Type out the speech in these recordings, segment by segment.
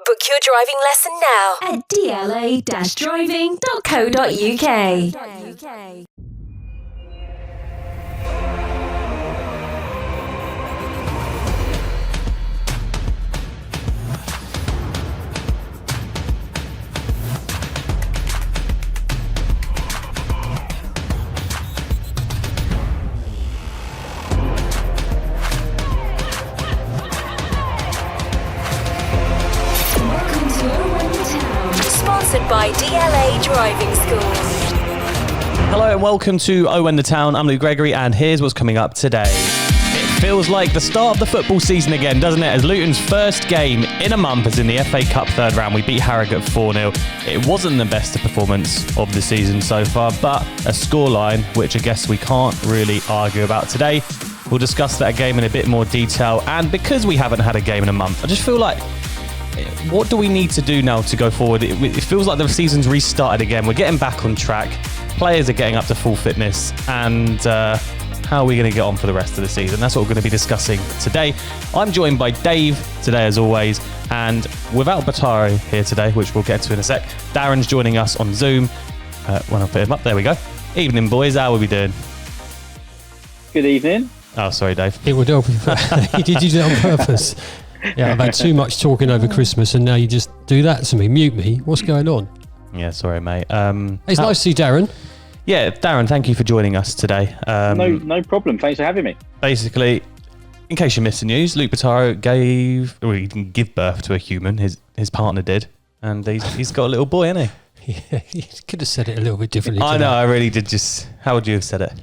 Book your driving lesson now at dla-driving.co.uk. Sponsored by DLA Driving School. Hello and welcome to Oh When the Town. I'm Luke Gregory and here's what's coming up today. It feels like the start of the football season again, doesn't it? As Luton's first game in a month is in the FA Cup third round. We beat Harrogate 4-0. It wasn't the best performance of the season so far, but a scoreline which I guess we can't really argue about today. We'll discuss that game in a bit more detail, and because we haven't had a game in a month, I just feel like what do we need to do now to go forward? It feels like the season's restarted again. We're getting back on track. Players are getting up to full fitness. And how are we going to get on for the rest of the season? That's what we're going to be discussing today. I'm joined by Dave today, as always. And without Bataro here today, which we'll get to in a sec, Darren's joining us on Zoom. When I put him up, there we go. Evening, boys. How are we doing? Good evening. Oh, sorry, Dave. It would help if you did it on purpose. Yeah, I've had too much talking over Christmas and now you just do that to me. Mute me. What's going on? Yeah, sorry, mate. It's nice to see Darren. Yeah, Darren, thank you for joining us today. No problem. Thanks for having me. Basically, in case you missed the news, Luke Bataro he didn't give birth to a human. His partner did. And he's got a little boy, hasn't he? Yeah, he could have said it a little bit differently. I know, I really did how would you have said it?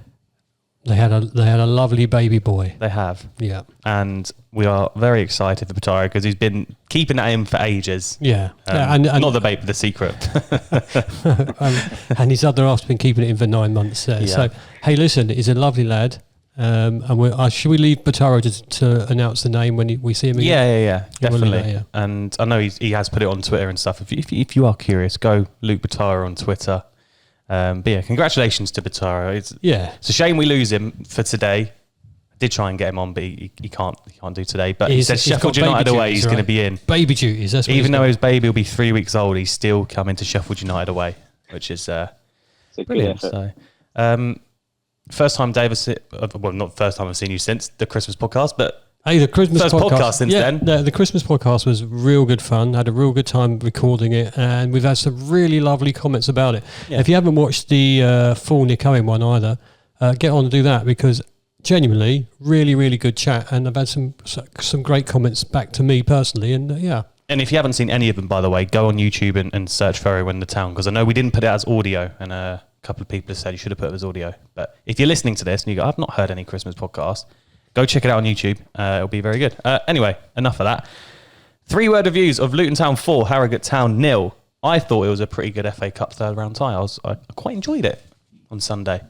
They had a lovely baby boy. They have. Yeah. And we are very excited for Bataro because he's been keeping that in for ages. Yeah. And not the baby, the secret. And his other half's been keeping it in for 9 months. Yeah. So, hey, listen, he's a lovely lad. And should we leave Bataro to announce the name when we see him again? Yeah, definitely. And I know he has put it on Twitter and stuff. If you are curious, go Luke Bataro on Twitter. But yeah, congratulations to Bataro. It's a shame we lose him for today. I did try and get him on, but he can't do today. But he said Sheffield United away, he's going to be in. Baby duties, that's what even though his baby will be 3 weeks old, he's still coming to Sheffield United away, which is brilliant. So, first time Dave not first time I've seen you since the Christmas podcast, but hey, the Christmas podcast since then. The Christmas podcast was real good fun. Had a real good time recording it, and we've had some really lovely comments about it. Yeah. If you haven't watched the full Nick Owen one either, get on and do that because genuinely, really, really good chat, and I've had some great comments back to me personally, and yeah. And if you haven't seen any of them, by the way, go on YouTube and search for Oh When the Town because I know we didn't put it as audio, and a couple of people have said you should have put it as audio. But if you're listening to this and you go, I've not heard any Christmas podcast. Go check it out on YouTube. It'll be very good. Anyway, enough of that. 3-word reviews of Luton Town 4, Harrogate Town 0. I thought it was a pretty good FA Cup third round tie. I quite enjoyed it on Sunday.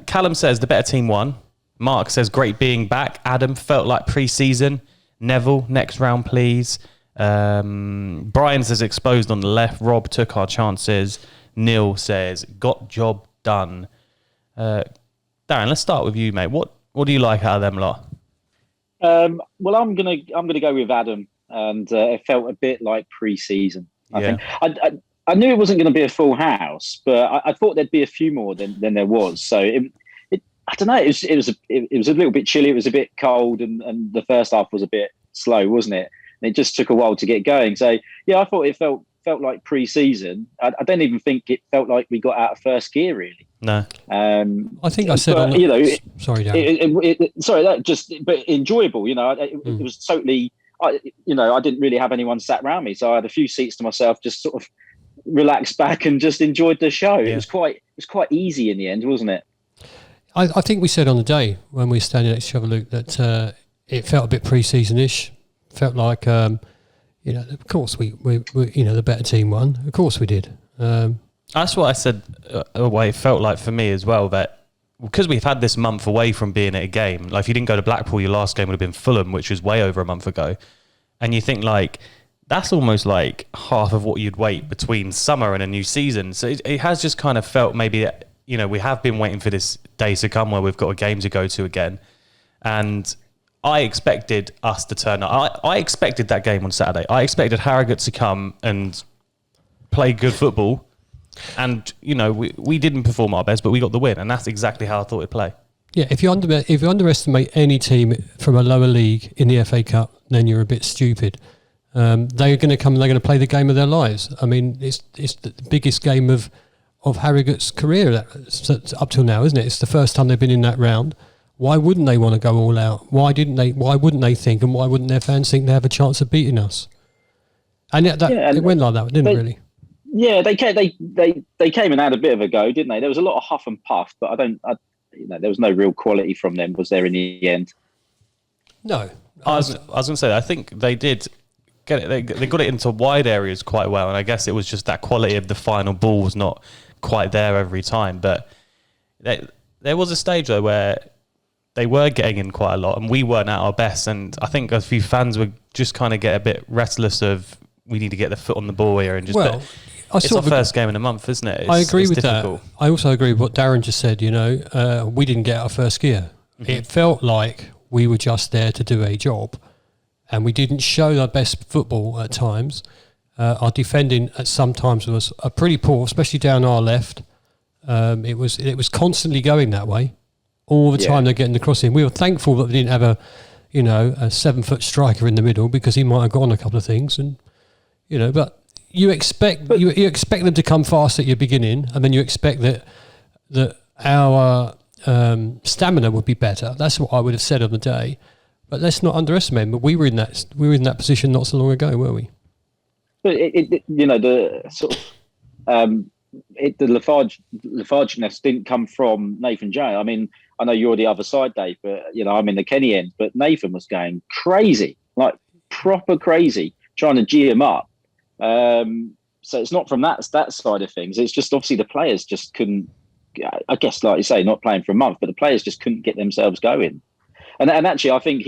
Callum says the better team won. Mark says great being back. Adam felt like pre-season. Neville, next round please. Brian says exposed on the left. Rob took our chances. Neil says got job done. Darren, let's start with you, mate. What do you like out of them lot? Well, I'm gonna go with Adam, and it felt a bit like pre-season. I think I knew it wasn't going to be a full house, but I thought there'd be a few more than there was. So I don't know. It was a little bit chilly. It was a bit cold, and the first half was a bit slow, wasn't it? And it just took a while to get going. So yeah, I thought it felt like pre-season. I don't even think it felt like we got out of first gear really. No. I think I said, sorry, Dan. But enjoyable. It was totally. I didn't really have anyone sat around me, so I had a few seats to myself, just sort of relaxed back and just enjoyed the show. Yeah. It was quite easy in the end, wasn't it? I think we said on the day when we were standing next to each other, Luke, that it felt a bit pre-season-ish. Felt like, of course we the better team won. Of course we did. That's what I said. It felt like for me as well, that because we've had this month away from being at a game. Like if you didn't go to Blackpool, your last game would have been Fulham, which was way over a month ago. And you think like that's almost like half of what you'd wait between summer and a new season. So it has just kind of felt maybe that, we have been waiting for this day to come where we've got a game to go to again. And I expected us to turn up. I expected that game on Saturday. I expected Harrogate to come and play good football. And, you know, we didn't perform our best, but we got the win. And that's exactly how I thought it'd play. Yeah, if you underestimate any team from a lower league in the FA Cup, then you're a bit stupid. They're going to come. They're going to play the game of their lives. I mean, it's the biggest game of Harrogate's career up till now, isn't it? It's the first time they've been in that round. Why wouldn't they want to go all out? Why wouldn't they think, and why wouldn't their fans think they have a chance of beating us? And it went like that, didn't it? Really. Yeah, they came and had a bit of a go, didn't they? There was a lot of huff and puff, but there was no real quality from them, was there, in the end? No. I was going to say, I think they did get it. They got it into wide areas quite well, and I guess it was just that quality of the final ball was not quite there every time. But there was a stage, though, where they were getting in quite a lot, and we weren't at our best. And I think a few fans would just kind of get a bit restless of, we need to get the foot on the ball here and just... Well, it's our first game in a month, isn't it? I agree with difficult. That. I also agree with what Darren just said. You know, we didn't get our first gear. Mm-hmm. It felt like we were just there to do a job, and we didn't show our best football at times. Our defending at some times was pretty poor, especially down our left. It was constantly going that way all the time. They're getting the cross in. We were thankful that they didn't have a 7-foot striker in the middle, because he might have gone a couple of things, and but. You expect them to come fast at your beginning, and then you expect that our stamina would be better. That's what I would have said on the day. But let's not underestimate them. But we were in that position not so long ago, were we? But the sort of the lethargicness didn't come from Nathan J. I mean, I know you're the other side, Dave, but I'm in the Kenny end. But Nathan was going crazy, like proper crazy, trying to G him up. So it's not from that side of things. It's just obviously the players just couldn't, I guess, like you say, not playing for a month, but the players just couldn't get themselves going. And actually, I think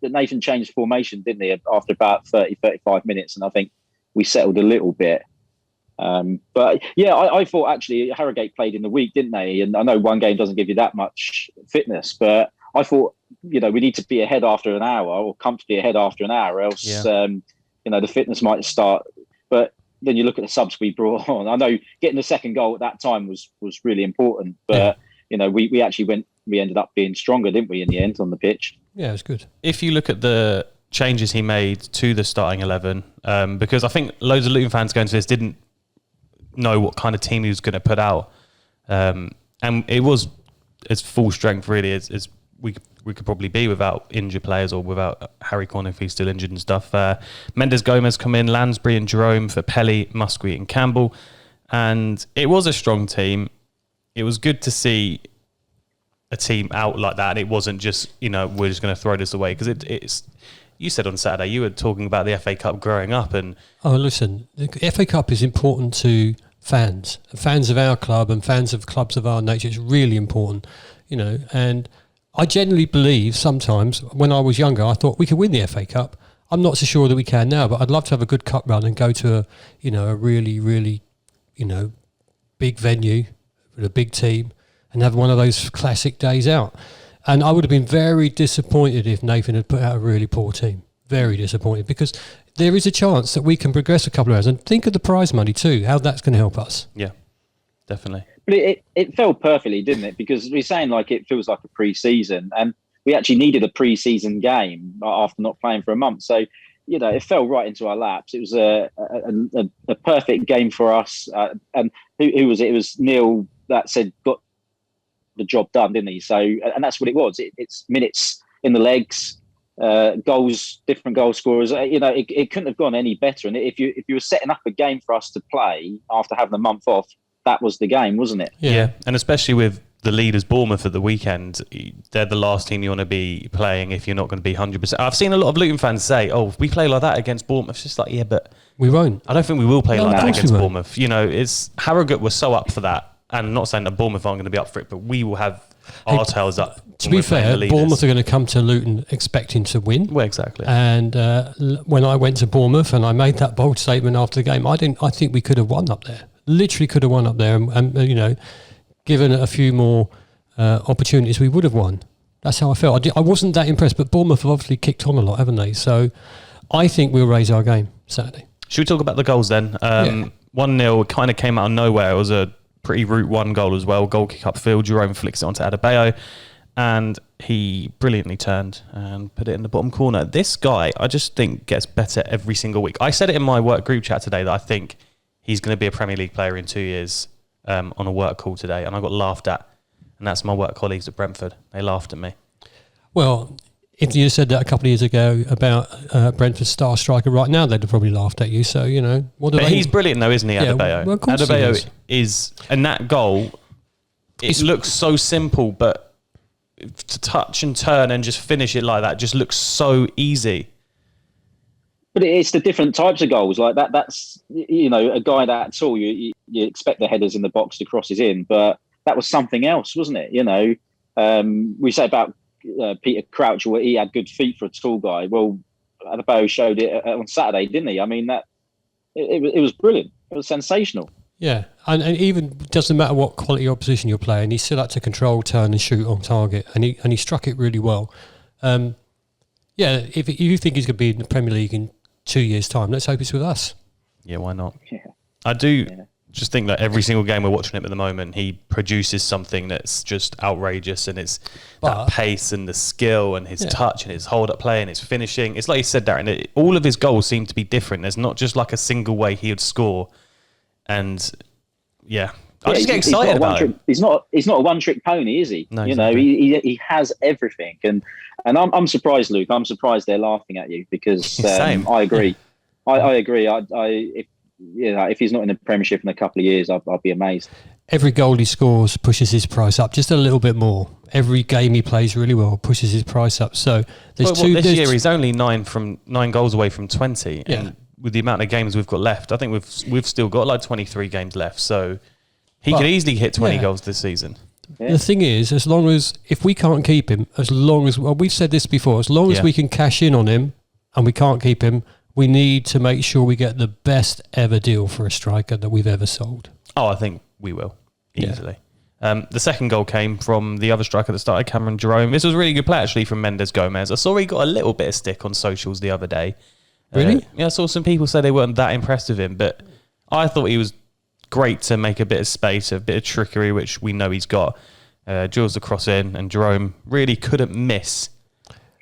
Nathan changed formation, didn't he, after about 35 minutes. And I think we settled a little bit. But yeah, I thought actually Harrogate played in the week, didn't they? And I know one game doesn't give you that much fitness, but I thought, we need to be ahead after an hour, or comfortably ahead after an hour, else... Yeah. The fitness might start, but then you look at the subs we brought on. I know getting the second goal at that time was really important, but we actually we ended up being stronger, didn't we, in the end on the pitch? Yeah, it was good. If you look at the changes he made to the starting 11, because I think loads of Luton fans going to this didn't know what kind of team he was going to put out, and it was as full strength really as we could probably be without injured players, or without Harry Conn if he's still injured and stuff. Mendes Gomez come in, Lansbury and Jerome for Pelly, Musgrave and Campbell. And it was a strong team. It was good to see a team out like that. And it wasn't just, we're just going to throw this away. Because it's, you said on Saturday, you were talking about the FA Cup growing up. And oh, listen, the FA Cup is important to fans of our club and fans of clubs of our nature. It's really important, and I genuinely believe sometimes, when I was younger, I thought we could win the FA Cup. I'm not so sure that we can now, but I'd love to have a good cup run and go to a really, really, big venue with a big team and have one of those classic days out. And I would have been very disappointed if Nathan had put out a really poor team. Very disappointed, because there is a chance that we can progress a couple of hours. And think of the prize money too, how that's going to help us. Yeah, definitely. But it fell perfectly, didn't it? Because we're saying like it feels like a pre-season, and we actually needed a pre-season game after not playing for a month. So, it fell right into our laps. It was a perfect game for us. And who was it? It was Neil that said got the job done, didn't he? So, and that's what it was. It's minutes in the legs, goals, different goal scorers. It couldn't have gone any better. And if you were setting up a game for us to play after having a month off, that was the game, wasn't it? Yeah, and especially with the leaders Bournemouth at the weekend, they're the last team you want to be playing if you're not going to be 100%. I've seen a lot of Luton fans say, "Oh, if we play like that against Bournemouth," it's just like, yeah, but we won't. I don't think we will play like that against Bournemouth. It's Harrogate was so up for that, and I'm not saying that Bournemouth aren't going to be up for it, but we will have our tails up. To be fair, Bournemouth are going to come to Luton expecting to win. Well, exactly. And when I went to Bournemouth and I made that bold statement after the game, I think we could have won up there. Literally could have won up there, and given a few more opportunities, we would have won. That's how I felt. I wasn't that impressed, but Bournemouth have obviously kicked on a lot, haven't they? So I think we'll raise our game Saturday. Should we talk about the goals then? 1-0 kind of came out of nowhere. It was a pretty route one goal as well. Goal kick upfield. Jerome flicks it onto Adebayo, and he brilliantly turned and put it in the bottom corner. This guy, I just think, gets better every single week. I said it in my work group chat today that I think he's going to be a Premier League player in 2 years on a work call today, and I got laughed at. And that's my work colleagues at Brentford. They laughed at me. Well, if you said that a couple of years ago about Brentford's star striker right now, they'd have probably laughed at you. So, you know. But he's brilliant though, isn't he, Adebayo? Well, of course Adebayo is, and that goal, it looks so simple, but to touch and turn and just finish it like that just looks so easy. But it's the different types of goals like that. That's, you know, a guy that tall, you expect the headers in the box to crosses in, but that was something else, wasn't it? You know, we say about Peter Crouch, where he had good feet for a tall guy. Well, Adebayo showed it on Saturday, didn't he? I mean, that it was brilliant. It was sensational. Yeah, and even doesn't matter what quality opposition you're playing, he still had to control, turn, and shoot on target, and he struck it really well. If you think he's going to be in the Premier League in 2 years' time, let's hope it's with us. Yeah, why not? Yeah. I do just think that every single game we're watching him at the moment, he produces something that's just outrageous, and it's that pace and the skill and his touch and his hold-up play and his finishing. It's like you said, Darren, all of his goals seem to be different. There's not just like a single way he would score. And, I just get excited about him. He's not a one-trick pony, is he? No, you exactly. know, he has everything. And I'm surprised, Luke. I'm surprised they're laughing at you because I agree. I agree. If he's not in the Premiership in a couple of years, I'll be amazed. Every goal he scores pushes his price up just a little bit more. Every game he plays really well pushes his price up. So this year he's only 9 goals away from 20. Yeah. And with the amount of games we've got left, I think we've still got like 23 games left. So he could easily hit 20 goals this season. Yeah. The thing is, if we can't keep him, we've said this before, as long as we can cash in on him and we can't keep him, we need to make sure we get the best ever deal for a striker that we've ever sold. Oh, I think we will, easily. Yeah. The second goal came from the other striker that started, Cameron Jerome. This was a really good play, actually, from Mendes Gomez. I saw he got a little bit of stick on socials the other day. Really? I saw some people say they weren't that impressed with him, but I thought he was great to make a bit of space, a bit of trickery, which we know he's got. Drills the cross in, and Jerome really couldn't miss.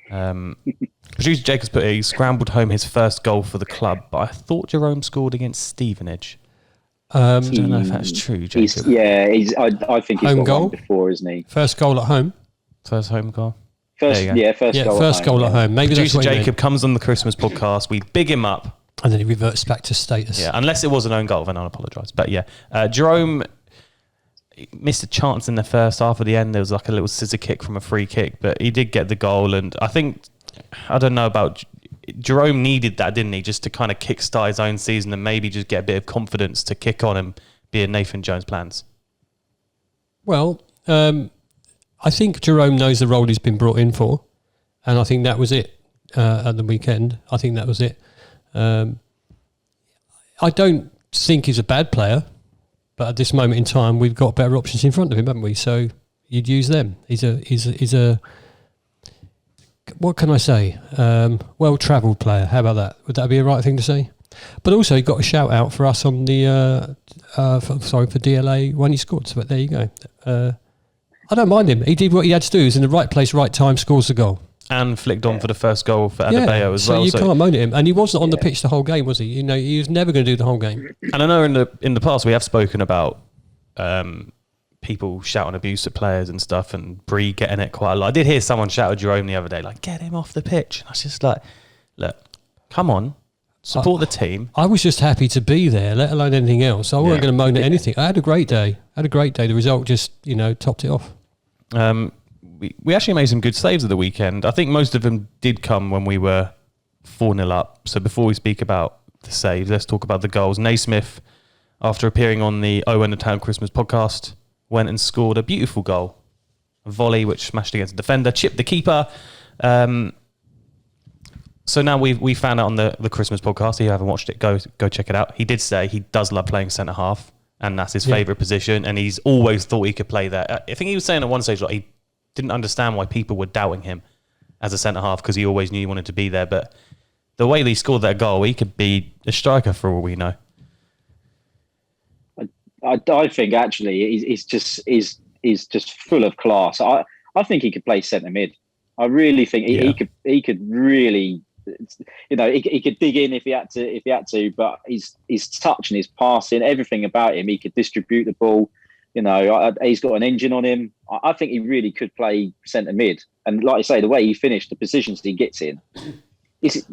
Producer Jacobs put he scrambled home his first goal for the club, but I thought Jerome scored against Stevenage. I don't know if that's true, Jacob. I think he's home got goal one before, isn't he? First goal at home. First home goal. First goal at home. Maybe Producer that's what Jacob comes on the Christmas podcast. We big him up. And then he reverts back to status. Yeah, unless it was an own goal, then I'll apologise. But Jerome missed a chance in the first half. At the end, there was like a little scissor kick from a free kick, but he did get the goal. And I don't know about Jerome needed that, didn't he? Just to kind of kickstart his own season and maybe just get a bit of confidence to kick on and be in Nathan Jones' plans. Well, I think Jerome knows the role he's been brought in for, and I think that was it at the weekend. I think that was it. I don't think he's a bad player, but at this moment in time, we've got better options in front of him, haven't we? So you'd use them. He's a what can I say? Well-travelled player. How about that? Would that be a right thing to say? But also, he got a shout out for us on the for DLA when he scored. So there you go. I don't mind him. He did what he had to do. He was in the right place, right time, scores the goal. And flicked on for the first goal for Adebayo as well. So you can't moan at him. And he wasn't on the pitch the whole game, was he? You know, he was never going to do the whole game. And I know in the past we have spoken about people shouting abuse at players and stuff, and Bree getting it quite a lot. I did hear someone shout at Jerome the other day, like, get him off the pitch. And I was just like, look, come on, support the team. I was just happy to be there, let alone anything else. I wasn't going to moan at anything. I had a great day. The result just, topped it off. We actually made some good saves of the weekend. I think most of them did come when we were 4-0 up. So before we speak about the saves, let's talk about the goals. Naismith, after appearing on the Owen the Town Christmas podcast, went and scored a beautiful goal. A volley which smashed against the defender, chipped the keeper. So now we found out on the Christmas podcast, if you haven't watched it, go check it out. He did say he does love playing centre-half, and that's his favourite position, and he's always thought he could play there. I think he was saying at one stage, like, he didn't understand why people were doubting him as a centre half because he always knew he wanted to be there. But the way he scored that goal, he could be a striker for all we know. I think actually he's just full of class. I think he could play centre mid. I really think he could really, he could dig in if he had to. But his touch and his passing, everything about him, he could distribute the ball. He's got an engine on him. I think he really could play centre mid. And like I say, the way he finished, the positions he gets in, is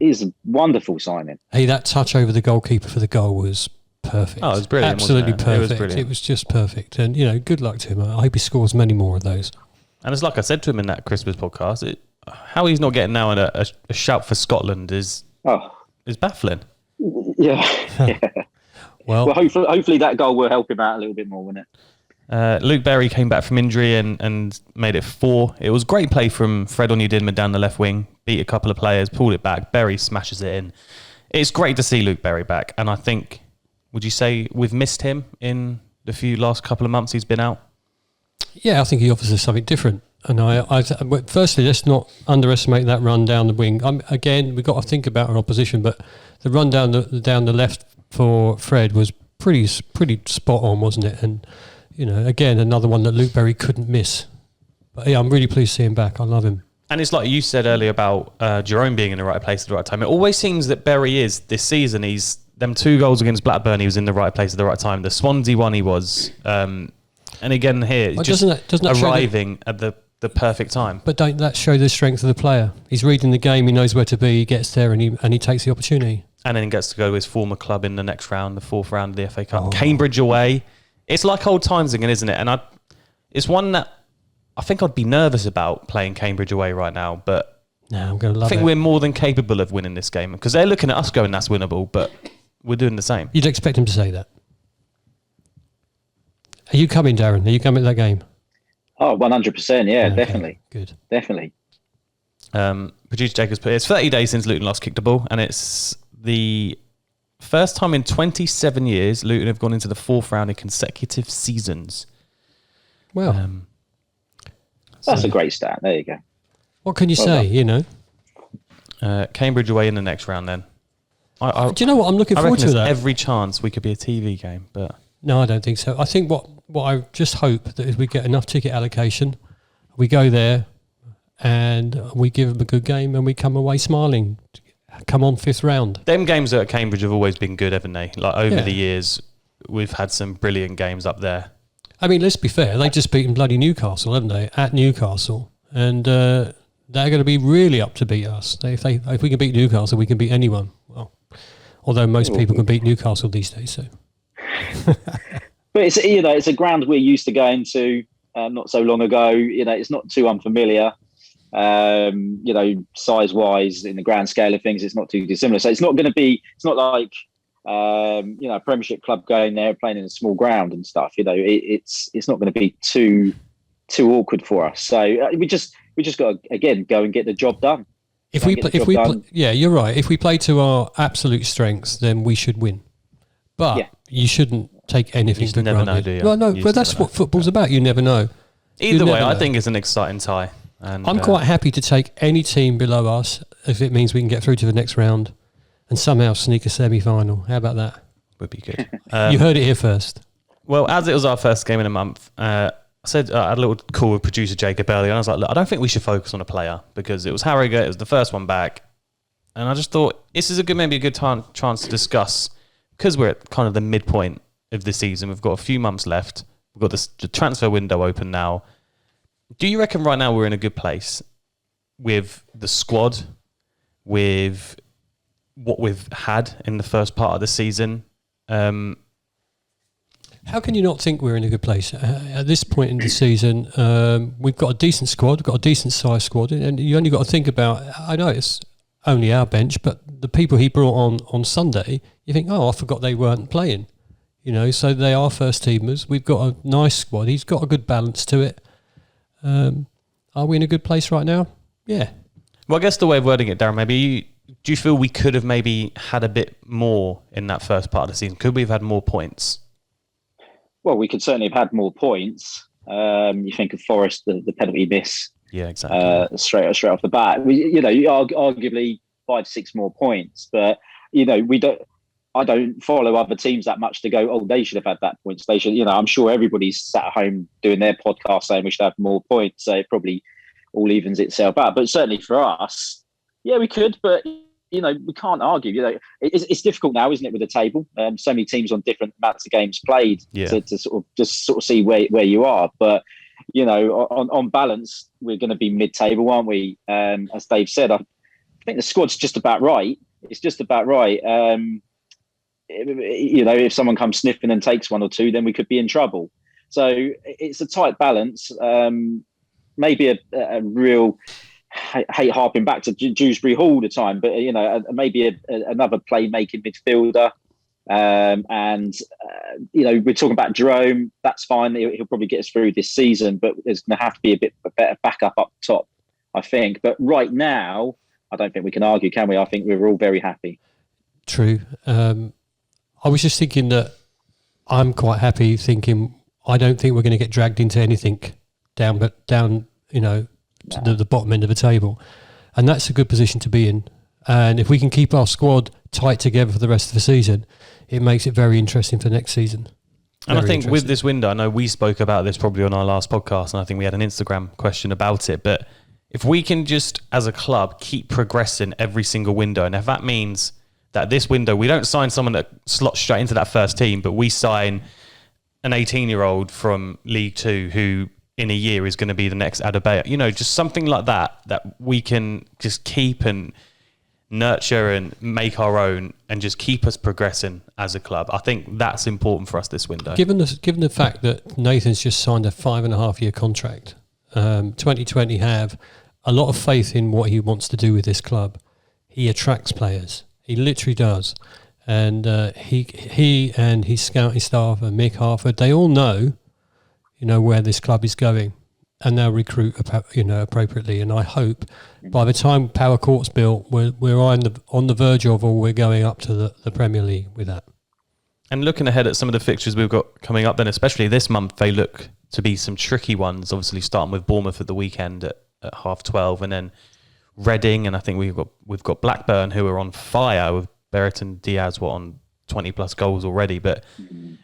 a wonderful signing. Hey, that touch over the goalkeeper for the goal was perfect. Oh, it was brilliant. Absolutely wasn't it? perfect. It was brilliant. It was just perfect. And, good luck to him. I hope he scores many more of those. And it's like I said to him in that Christmas podcast, how he's not getting now a shout for Scotland is baffling. Yeah. Well, hopefully that goal will help him out a little bit more, won't it? Luke Berry came back from injury and made it 4. It was great play from Fred Onyedinma down the left wing, beat a couple of players, pulled it back. Berry smashes it in. It's great to see Luke Berry back, and I think, would you say we've missed him in the last couple of months he's been out? Yeah, I think he offers us something different. And firstly, let's not underestimate that run down the wing. Again, we've got to think about our opposition, but the run down the left for Fred was pretty spot on, wasn't it? And again, another one that Luke Berry couldn't miss. But yeah, I'm really pleased to see him back. I love him. And it's like you said earlier about Jerome being in the right place at the right time. It always seems that Berry is this season. He's them 2 goals against Blackburn. He was in the right place at the right time. The Swansea one, he was. And again here, doesn't that arriving at the perfect time. But don't that show the strength of the player? He's reading the game. He knows where to be. He gets there and he takes the opportunity. And then gets to go to his former club in the next round, the 4th round of the FA Cup. Cambridge away. It's like old times again, isn't it? And it's one that I think I'd be nervous about playing Cambridge away right now. But no, I'm going to love it. I think we're more than capable of winning this game because they're looking at us going, that's winnable, but we're doing the same. You'd expect him to say that. Are you coming, Darren? Are you coming to that game? Oh, 100%. Yeah, okay. Definitely. Good. Definitely. Producer Jacobs put it's 30 days since Luton last kicked a ball, and it's the first time in 27 years Luton have gone into the 4th round in consecutive seasons. Well, that's a great stat. There you go. What can you say? Cambridge away in the next round. Then, do you know what I'm looking forward to? That every chance we could be a TV game, but no, I don't think so. I think what I just hope that is we get enough ticket allocation, we go there, and we give them a good game, and we come away smiling. Come on, 5th round. Them games at Cambridge have always been good, haven't they? Like over the years, we've had some brilliant games up there. I mean, let's be fair. They've just beaten bloody Newcastle, haven't they? At Newcastle, and they're going to be really up to beat us. If we can beat Newcastle, we can beat anyone. Well, although most people can beat Newcastle these days, so. But it's a ground we're used to going to not so long ago. It's not too unfamiliar. Size wise, in the grand scale of things, it's not too dissimilar. So it's not like a Premiership club going there playing in a small ground and stuff. It's not going to be too awkward for us. So we just got to again go and get the job done. Yeah, you're right. If we play to our absolute strengths, then we should win. But you shouldn't take anything for granted. Know, do you? Well, no, but that's what football's about. You never know. Either way, I think it's an exciting tie. And I'm quite happy to take any team below us if it means we can get through to the next round and somehow sneak a semi-final. How about that? Would be good. You heard it here first. Well, as it was our first game in a month, I had a little call with producer Jacob earlier, and I was like, look, I don't think we should focus on a player because it was Harrogate, it was the first one back. And I just thought this is maybe a good chance to discuss, because we're at kind of the midpoint of the season. We've got a few months left. We've got the transfer window open now. Do you reckon right now we're in a good place with the squad, with what we've had in the first part of the season? How can you not think we're in a good place? At this point in the season, we've got a decent squad, we've got a decent sized squad, and you only got to think about, I know it's only our bench, but the people he brought on Sunday, you think, I forgot they weren't playing. So they are first teamers. We've got a nice squad. He's got a good balance to it. Are we in a good place right now? Yeah. Well, I guess the way of wording it, Darren, do you feel we could have maybe had a bit more in that first part of the season? Could we have had more points? Well, we could certainly have had more points. You think of Forest, the penalty miss. Yeah, exactly. Straight off the bat. Arguably 5-6 more points, but I don't follow other teams that much to go, oh, they should have had that point. They should, I'm sure everybody's sat at home doing their podcast saying we should have more points. So it probably all evens itself out. But certainly for us, yeah, we could, but we can't argue. It's difficult now, isn't it, with the table? So many teams on different amounts of games played to sort of see where you are. But on balance, we're going to be mid-table, aren't we? As Dave said, I think the squad's just about right. It's just about right. If someone comes sniffing and takes one or two, then we could be in trouble. So it's a tight balance. Maybe a real hate harping back to Dewsbury Hall all the time, but maybe another playmaking midfielder. We're talking about Jerome. That's fine. He'll probably get us through this season, but there's going to have to be a bit better backup up top, I think. But right now, I don't think we can argue, can we? I think we're all very happy. True. I was just thinking that I'm quite happy thinking I don't think we're going to get dragged into anything down to the bottom end of the table. And that's a good position to be in. And if we can keep our squad tight together for the rest of the season, it makes it very interesting for next season. And I think with this window, I know we spoke about this probably on our last podcast, and I think we had an Instagram question about it, but if we can just, as a club, keep progressing every single window, and if that means that this window, we don't sign someone that slots straight into that first team, but we sign an 18-year-old from League Two who in a year is going to be the next Adebayo, just something like that we can just keep and nurture and make our own and just keep us progressing as a club. I think that's important for us this window. Given the fact that Nathan's just signed a 5.5-year contract, 2020 have a lot of faith in what he wants to do with this club. He attracts players. He literally does. And he and his scouting staff and Mick Harford, they all know, where this club is going, and they'll recruit, appropriately. And I hope by the time Power Court's built, we're on the verge of, or we're going up to the Premier League with that. And looking ahead at some of the fixtures we've got coming up, then especially this month, they look to be some tricky ones. Obviously, starting with Bournemouth at the weekend at 12:30, and then Reading, and I think we've got Blackburn, who are on fire with Berriton Diaz on 20 plus goals already. But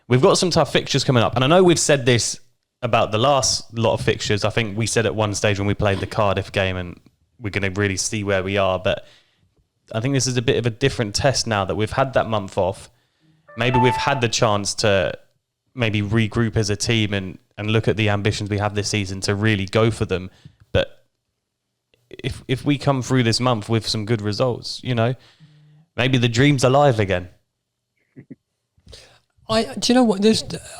we've got some tough fixtures coming up, and I know we've said this about the last lot of fixtures. I think we said at one stage when we played the Cardiff game, and we're going to really see where we are. But I think this is a bit of a different test now that we've had that month off. Maybe we've had the chance to maybe regroup as a team and look at the ambitions we have this season to really go for them. But if we come through this month with some good results, maybe the dream's alive again. Do you know what?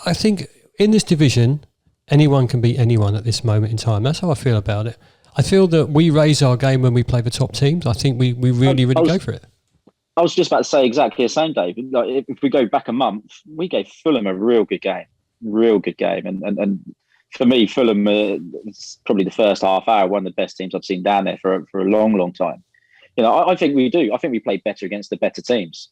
I think in this division, anyone can beat anyone at this moment in time. That's how I feel about it. I feel that we raise our game when we play the top teams. I think we really go for it. I was just about to say exactly the same, Dave. Like, if we go back a month, we gave Fulham a real good game. And for me, Fulham is probably the first half hour, one of the best teams I've seen down there for a long, long time. I think we do. I think we played better against the better teams.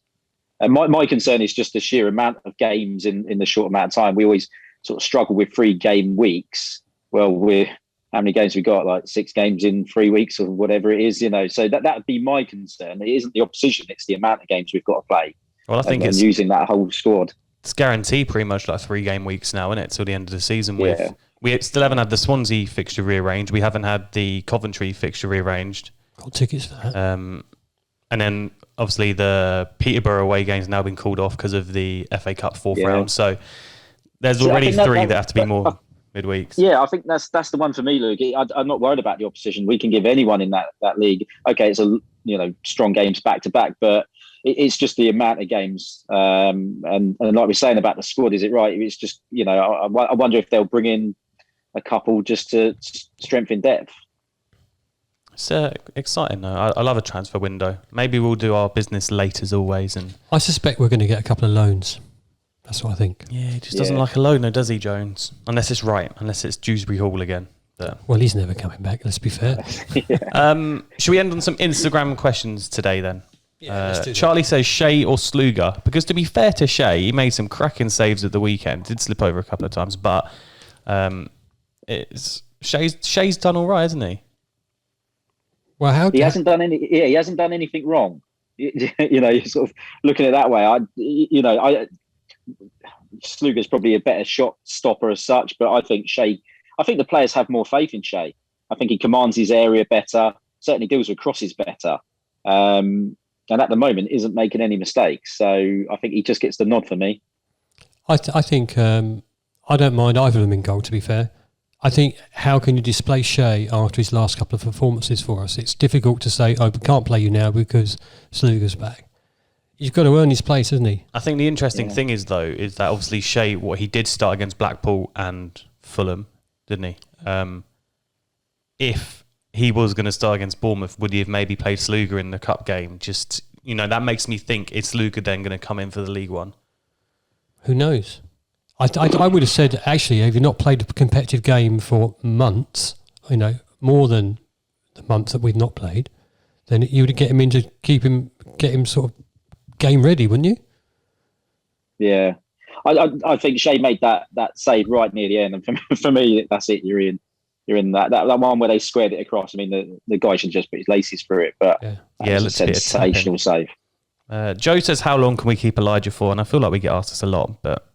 And my concern is just the sheer amount of games in the short amount of time. We always sort of struggle with 3-game weeks. Well, how many games we got? Like 6 games in 3 weeks or whatever it is, So that would be my concern. It isn't the opposition; it's the amount of games we've got to play. Well, I think it's using that whole squad. It's guaranteed pretty much like 3-game weeks now, isn't it? Till the end of the season. We still haven't had the Swansea fixture rearranged. We haven't had the Coventry fixture rearranged. Got tickets for that. And then obviously the Peterborough away game's now been called off because of the FA Cup fourth round. So there's already 3 that have to be more midweeks. Yeah, I think that's the one for me, Luke. I'm not worried about the opposition. We can give anyone in that league. Okay, it's strong games back to back, but it's just the amount of games. And like we're saying about the squad, is it right? It's just I wonder if they'll bring in a couple just to strengthen depth. It's exciting though. I love a transfer window. Maybe we'll do our business late as always. And I suspect we're going to get a couple of loans. That's what I think. Yeah, he just doesn't like a loaner, does he, Jones? Unless it's Dewsbury Hall again. But well, he's never coming back, let's be fair. Should we end on some Instagram questions today then? Yeah, let's do that. Charlie says Shea or Sluga, because to be fair to Shea, he made some cracking saves at the weekend. Did slip over a couple of times, but it's Shea's done all right, hasn't he? Well, he hasn't done anything wrong. You're sort of looking at it that way. Sluga's probably a better shot stopper as such, but I think the players have more faith in Shea. I think he commands his area better, certainly deals with crosses better. And at the moment isn't making any mistakes. So I think he just gets the nod for me. I think I don't mind either of them in goal, to be fair. I think how can you display Shea after his last couple of performances for us? It's difficult to say, we can't play you now because Sluga's back. He's got to earn his place, hasn't he? I think the interesting thing is that obviously Shea, he did start against Blackpool and Fulham, didn't he? If he was going to start against Bournemouth, would he have maybe played Sluga in the cup game? Just, that makes me think, is Sluga then going to come in for the League One? Who knows? I would have said, actually, if you've not played a competitive game for months, more than the month that we've not played, then you would get him in to get him sort of game ready, wouldn't you? Yeah. I think Shea made that save right near the end. And for me, that's it. You're in that one where they squared it across. I mean, the guy should just put his laces through it, but it's a sensational save. Joe says, how long can we keep Elijah for? And I feel like we get asked this a lot, but...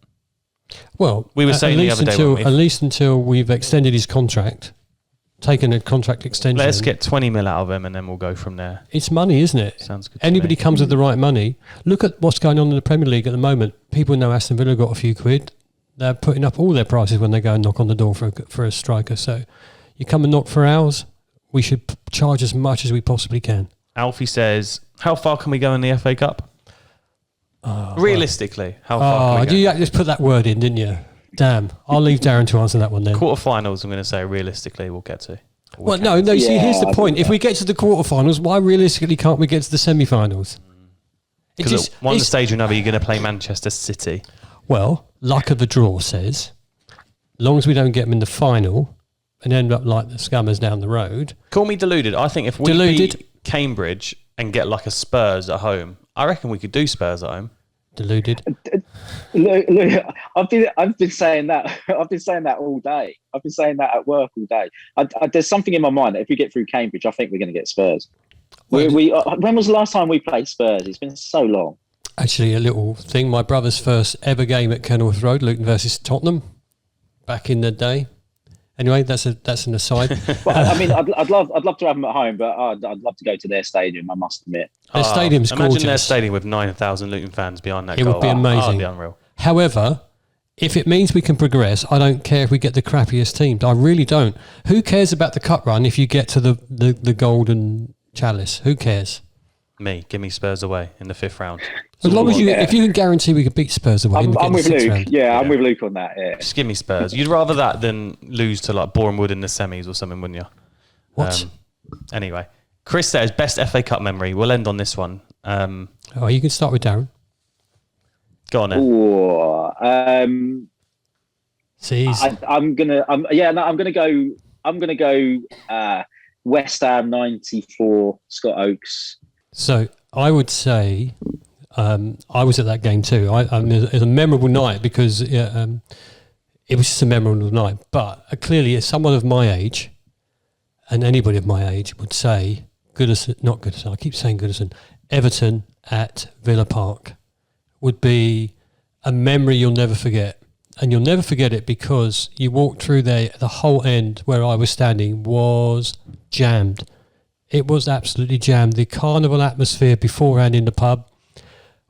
Well, we were saying the other day, at least until we've extended his contract, taken a contract extension. Let's get 20 mil out of him and then we'll go from there. It's money, isn't it? Sounds good. Anybody comes with the right money. Look at what's going on in the Premier League at the moment. People know Aston Villa got a few quid. They're putting up all their prices when they go and knock on the door for a striker. So you come and knock for ours, we should charge as much as we possibly can. Alfie says, how far can we go in the FA Cup? Realistically, how far can we go? You just put that word in, didn't you? Damn. I'll leave Darren to answer that one then. Quarterfinals, I'm going to say realistically we'll get to. See, here's the point. If we get to the quarterfinals, why realistically can't we get to the semi-finals? Because at one stage or another, you're going to play Manchester City. Well, luck of the draw says, as long as we don't get them in the final and end up like the Scummers down the road. Call me deluded. I think if we beat Cambridge and get like a Spurs at home, I reckon we could do Spurs at home. Deluded. Look, I've been saying that. I've been saying that all day. I've been saying that at work all day. There's something in my mind that if we get through Cambridge, I think we're going to get Spurs. When was the last time we played Spurs? It's been so long. Actually, a little thing. My brother's first ever game at Kenilworth Road, Luton versus Tottenham, back in the day. Anyway, that's an aside. Well, I mean, I'd love to have them at home, but I'd love to go to their stadium. I must admit, their stadium's gorgeous. Imagine their stadium with 9,000 Luton fans behind that. It would be amazing. It'd be unreal. However, if it means we can progress, I don't care if we get the crappiest teams. I really don't. Who cares about the cup run if you get to the golden chalice? Who cares? Me, give me Spurs away in the 5th round. As long as if you can guarantee we could beat Spurs away, I'm with Luke. Round. Yeah, I'm with Luke on that. Yeah. Just give me Spurs. You'd rather that than lose to like Boreham Wood in the semis or something, wouldn't you? What? Anyway, Chris says best FA Cup memory. We'll end on this one. You can start with Darren. Go on then. Ooh, I'm gonna go West Ham 94, Scott Oakes. So I would say I was at that game too. It was a memorable night because it was just a memorable night. But clearly, as someone of my age, and anybody of my age would say, not Goodison, I keep saying Goodison, Everton at Villa Park would be a memory you'll never forget. And you'll never forget it because you walked through there, the whole end where I was standing was jammed. It was absolutely jammed. The carnival atmosphere beforehand in the pub,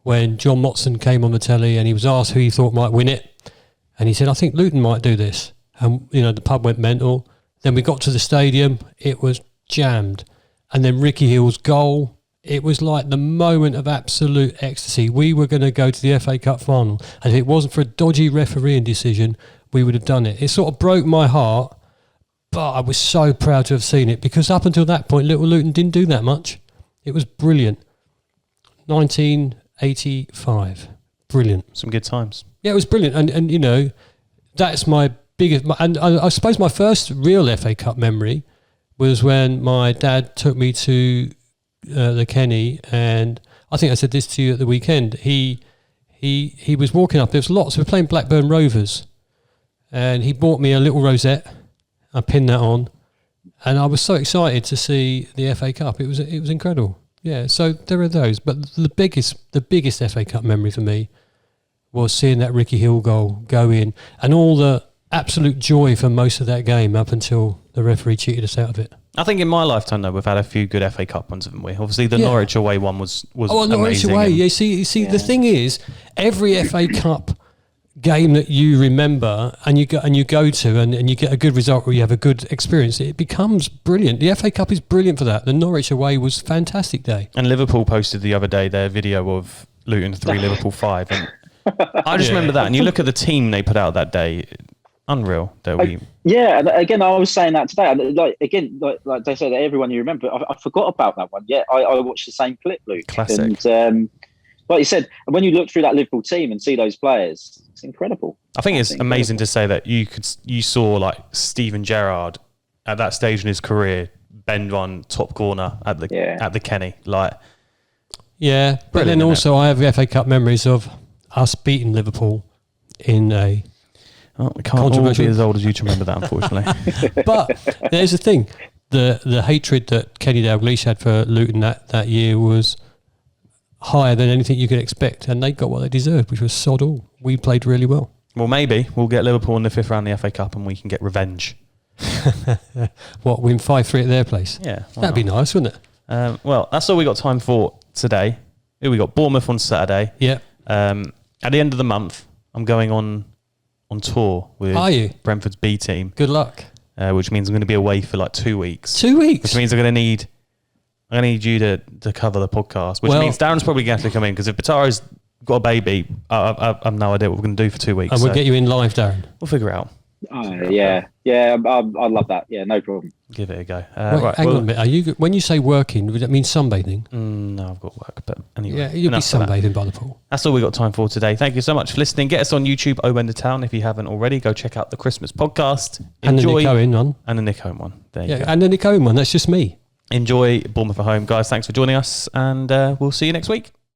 when John Motson came on the telly and he was asked who he thought might win it. And he said, I think Luton might do this. And, the pub went mental. Then we got to the stadium. It was jammed. And then Ricky Hill's goal. It was like the moment of absolute ecstasy. We were going to go to the FA Cup final. And if it wasn't for a dodgy refereeing decision, we would have done it. It sort of broke my heart. But I was so proud to have seen it because up until that point, Little Luton didn't do that much. It was brilliant. 1985. Brilliant. Some good times. Yeah, it was brilliant. And that's my biggest... And I suppose my first real FA Cup memory was when my dad took me to the Kenny, and I think I said this to you at the weekend. He was walking up. There was lots. We were playing Blackburn Rovers, and he bought me a little rosette. I pinned that on, and I was so excited to see the FA Cup. It was incredible. Yeah, so there are those. But the biggest FA Cup memory for me was seeing that Ricky Hill goal go in, and all the absolute joy for most of that game up until the referee cheated us out of it. I think in my lifetime, though, we've had a few good FA Cup ones, haven't we? Obviously, the Norwich away one was Norwich amazing. away. You see, the thing is, every FA Cup game that you remember and you go to and you get a good result or you have a good experience, it becomes brilliant. The FA Cup is brilliant for that. The Norwich away was a fantastic day. And Liverpool posted the other day their video of Luton 3, Liverpool 5. And I just remember that. And you look at the team they put out that day, unreal. Yeah, and again, I was saying that today. Like they said, everyone you remember. I forgot about that one. Yeah, I watched the same clip, Luke. Classic. And like you said, when you look through that Liverpool team and see those players, it's incredible. I think it's amazing to say that you saw like Steven Gerrard at that stage in his career bend one top corner at the Kenny. Like, yeah, but then also I have FA Cup memories of us beating Liverpool in a. Oh, we can't all be as old as you to remember that, unfortunately. But there's the thing: the hatred that Kenny Dalglish had for Luton that year was higher than anything you could expect, and they got what they deserved, which was sod all. We played really well. Well, maybe we'll get Liverpool in the 5th round of the FA Cup, and we can get revenge. What, win 5-3 at their place? Yeah, that'd be nice, wouldn't it? Well, that's all we got time for today. Here we got Bournemouth on Saturday. Yeah. At the end of the month, I'm going on tour with Brentford's B team. Good luck. Which means I'm going to be away for like 2 weeks. 2 weeks? Which means I'm going to need you to cover the podcast. Which means Darren's probably going to have to come in, because if Bataro's got a baby, I've no idea what we're going to do for 2 weeks. And we'll get you in live, Darren. We'll figure it out. Yeah, I love that. Yeah, no problem. Give it a go. Hang on a minute. Are you, when you say working, would that mean sunbathing? No, I've got work. But anyway, yeah, you'll be sunbathing by the pool. That's all we got time for today. Thank you so much for listening. Get us on YouTube, Owen the Town. If you haven't already, go check out the Christmas podcast. And the Nick Owen one. And the Nick Owen one. There you go. And the Nick Owen one. That's just me. Enjoy Bournemouth at home, guys. Thanks for joining us, and we'll see you next week.